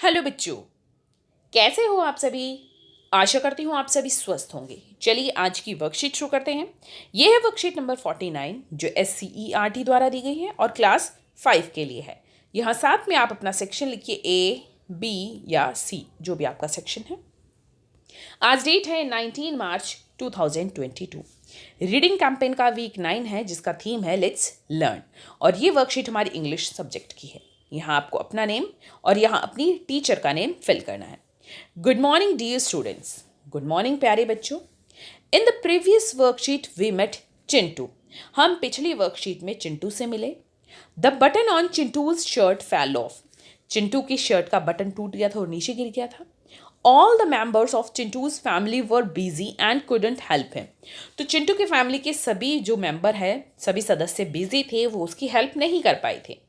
Hello बच्चों, कैसे हो आप सभी। आशा करती हूँ आप सभी स्वस्थ होंगे। चलिए आज की वर्कशीट शुरू करते हैं। यह है वर्कशीट नंबर 49 जो SCERT द्वारा दी गई है और क्लास 5 के लिए है। यहाँ साथ में आप अपना सेक्शन लिखिए A, B या C, जो भी आपका सेक्शन है। आज डेट है 19 मार्च 2022। रीडिंग कैंपेन का वीक 9 है जिसका थीम है लेट्स लर्न, और ये वर्कशीट हमारी इंग्लिश सब्जेक्ट की है। यहाँ आपको अपना नेम और यहाँ अपनी टीचर का नेम फिल करना है। Good morning dear students. Good morning प्यारे बच्चों। In the previous worksheet we met Chintu. हम पिछली वर्कशीट में चिंटू से मिले। The button on Chintu's shirt fall off. Chintu की शर्ट का बटन टूट गया था और नीचे गिर गया था। All the members of Chintu's family were busy and couldn't help him। तो चिंटू की फैमिली के सभी जो मेंबर है, सभी सदस्य बिजी थे, वो उसकी हेल्प नहीं कर पाए थे।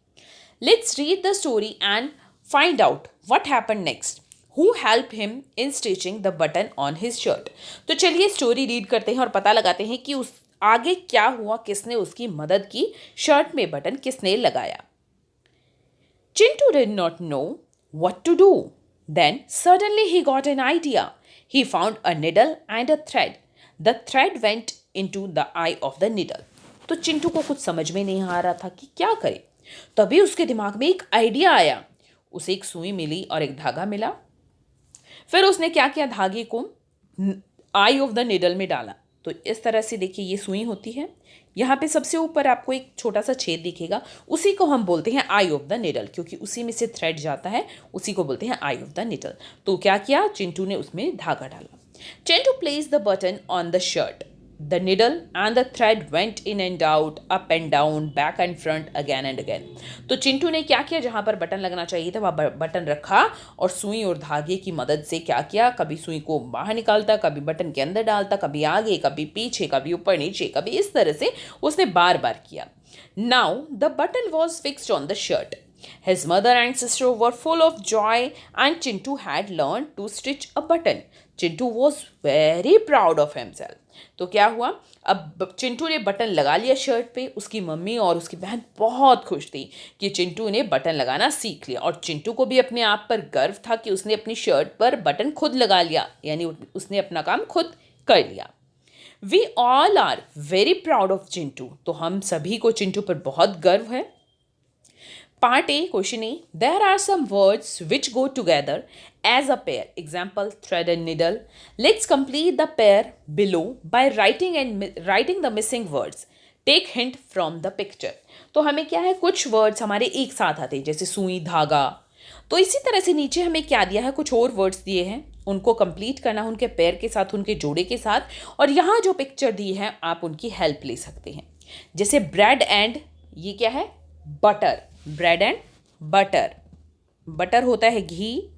Let's read the story and find out what happened next. Who helped him in stitching the button on his shirt? तो चलिए स्टोरी रीड करते हैं और पता लगाते हैं कि उस आगे क्या हुआ, किसने उसकी मदद की, शर्ट में बटन किसने लगाया। Chintu did not know what to do. Then suddenly he got an idea. He found a needle and a thread. The thread went into the eye of the needle. तो चिंटू को कुछ समझ में नहीं आ रहा था कि क्या करे। तभी उसके दिमाग में एक आइडिया आया। उसे एक सुई मिली और एक धागा मिला। फिर उसने क्या किया, धागे को आई ऑफ द निडल में डाला। तो इस तरह से देखिए ये सुई होती है। यहाँ पे सबसे ऊपर आपको एक छोटा सा छेद दिखेगा, उसी को हम बोलते हैं आई ऑफ द निडल, क्योंकि उसी में से थ्रेड जाता है, उसी को बोलते हैं आई ऑफ द निडल। तो क्या किया, चिंटू ने उसमें धागा डाला। Chintu place the button on the shirt. The needle and the thread went in and out, up and down, back and front, again and again. तो चिंटू ने क्या किया, जहां पर बटन लगना चाहिए था वहां बटन रखा और सुई और धागे की मदद से क्या किया, कभी सुई को बाहर निकालता, कभी बटन के अंदर डालता, कभी आगे, कभी पीछे, कभी ऊपर नीचे, कभी इस तरह से उसने बार बार किया। Now the button was fixed on the shirt. His mother and sister were full of joy and Chintu had learned to stitch a button. Chintu was very proud of himself. तो क्या हुआ, अब चिंटू ने बटन लगा लिया shirt पे। उसकी mummy और उसकी बहन बहुत खुश थी कि चिंटू ने बटन लगाना सीख लिया, और चिंटू को भी अपने आप पर गर्व था कि उसने अपनी शर्ट पर बटन खुद लगा लिया, यानी उसने अपना काम खुद कर लिया। We all are very proud of Chintu. तो हम सभी को चिंटू पर बहुत गर्व है। Part A, question A. There are some words which go together as a pair. Example, thread and needle. Let's complete the pair below by writing the missing words. Take hint from the picture. तो हमें क्या है, कुछ words हमारे एक साथ आते हैं, जैसे सुई, धागा। तो इसी तरह से नीचे हमें क्या दिया है, कुछ और वर्ड्स दिए हैं, उनको कंप्लीट करना उनके पैर के साथ, उनके जोड़े के साथ। और यहाँ जो पिक्चर दी है आप उनकी हेल्प ले सकते हैं। जैसे ब्रेड एंड, ये क्या है, butter. Bread and butter. Butter होता है घी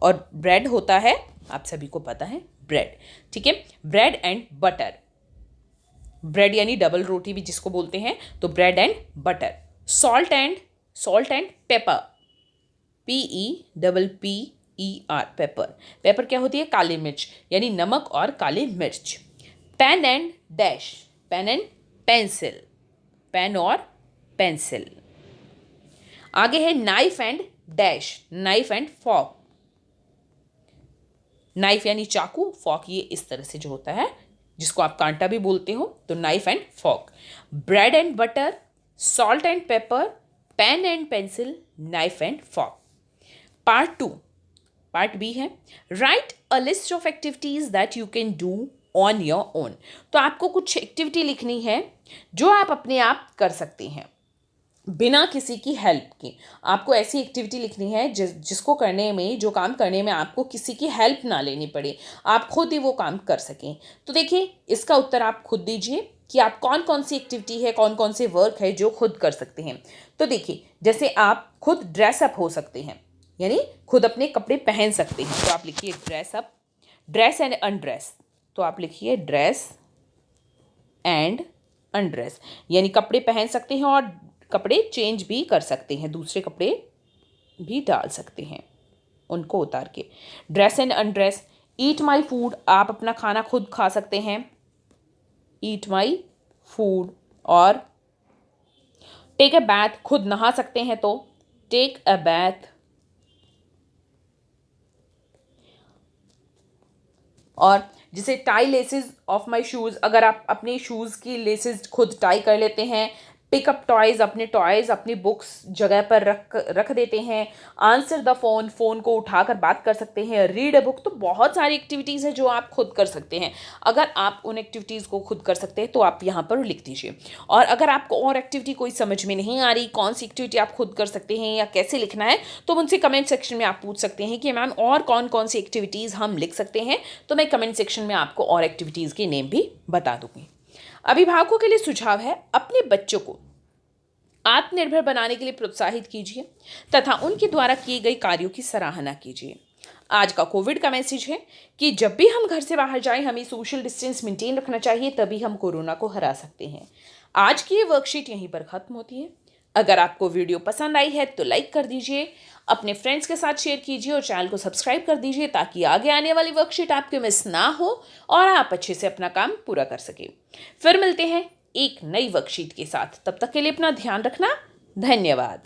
और ब्रेड होता है, आप सभी को पता है, ब्रेड। ठीक है, ब्रेड एंड बटर। ब्रेड यानी डबल रोटी भी जिसको बोलते हैं, तो bread and butter. Salt and paper. PEPPER, paper. Paper क्या होती है, काली मिर्च, यानी नमक और काली मिर्च। Pen and dash. Pen and pencil. Pen और पेंसिल। आगे है knife and dash. Knife and fork. Knife यानी चाकू, फॉक ये इस तरह से जो होता है, जिसको आप कांटा भी बोलते हो, तो knife and fork. Bread and butter, salt and pepper, pen and pencil, knife and fork. Part 2, part B है, write a list of activities that you can do on your own. तो आपको कुछ एक्टिविटी लिखनी है जो आप अपने आप कर सकते हैं बिना किसी की हेल्प के। आपको ऐसी एक्टिविटी लिखनी है जिसको करने में, जो काम करने में आपको किसी की हेल्प ना लेनी पड़े, आप खुद ही वो काम कर सकें। तो देखिए इसका उत्तर आप खुद दीजिए कि आप कौन कौन सी एक्टिविटी है, कौन कौन से वर्क है जो खुद कर सकते हैं। तो देखिए जैसे आप खुद ड्रेसअप हो सकते हैं, यानी खुद अपने कपड़े पहन सकते हैं, तो आप लिखिए ड्रेसअप। ड्रेस एंड अनड्रेस, तो आप लिखिए ड्रेस एंड अनड्रेस, यानी कपड़े पहन सकते हैं और कपड़े चेंज भी कर सकते हैं, दूसरे कपड़े भी डाल सकते हैं उनको उतार के। Dress and undress. Eat my food, आप अपना खाना खुद खा सकते हैं, ईट माई फूड। और टेक अ बैथ, खुद नहा सकते हैं, तो टेक अ बैथ। और जिसे tie laces of my shoes, अगर आप अपने शूज़ की लेसेस खुद टाई कर लेते हैं। पिकअप टॉयज़, अपने टॉयज़ अपनी बुक्स जगह पर रख देते हैं। आंसर द फ़ोन, फ़ोन को उठाकर बात कर सकते हैं। रीड अ बुक, तो बहुत सारी एक्टिविटीज़ हैं जो आप खुद कर सकते हैं। अगर आप उन एक्टिविटीज़ को खुद कर सकते हैं तो आप यहाँ पर लिख दीजिए। और अगर आपको और एक्टिविटी कोई समझ में नहीं आ रही, कौन सी एक्टिविटी आप खुद कर सकते हैं या कैसे लिखना है, तो मुझसे कमेंट सेक्शन में आप पूछ सकते हैं कि मैम और कौन कौन सी एक्टिविटीज़ हम लिख सकते हैं, तो मैं कमेंट सेक्शन में आपको और एक्टिविटीज़ के नेम भी बता दूंगी। अभिभावकों के लिए सुझाव है, अपने बच्चों को आत्मनिर्भर बनाने के लिए प्रोत्साहित कीजिए तथा उनके द्वारा किए गए कार्यों की सराहना कीजिए। आज का कोविड का मैसेज है कि जब भी हम घर से बाहर जाएं, हमें सोशल डिस्टेंस मेंटेन रखना चाहिए, तभी हम कोरोना को हरा सकते हैं। आज की ये वर्कशीट यहीं पर खत्म होती है। अगर आपको वीडियो पसंद आई है तो लाइक कर दीजिए, अपने फ्रेंड्स के साथ शेयर कीजिए और चैनल को सब्सक्राइब कर दीजिए ताकि आगे आने वाली वर्कशीट आपके मिस ना हो और आप अच्छे से अपना काम पूरा कर सके। फिर मिलते हैं एक नई वर्कशीट के साथ, तब तक के लिए अपना ध्यान रखना। धन्यवाद।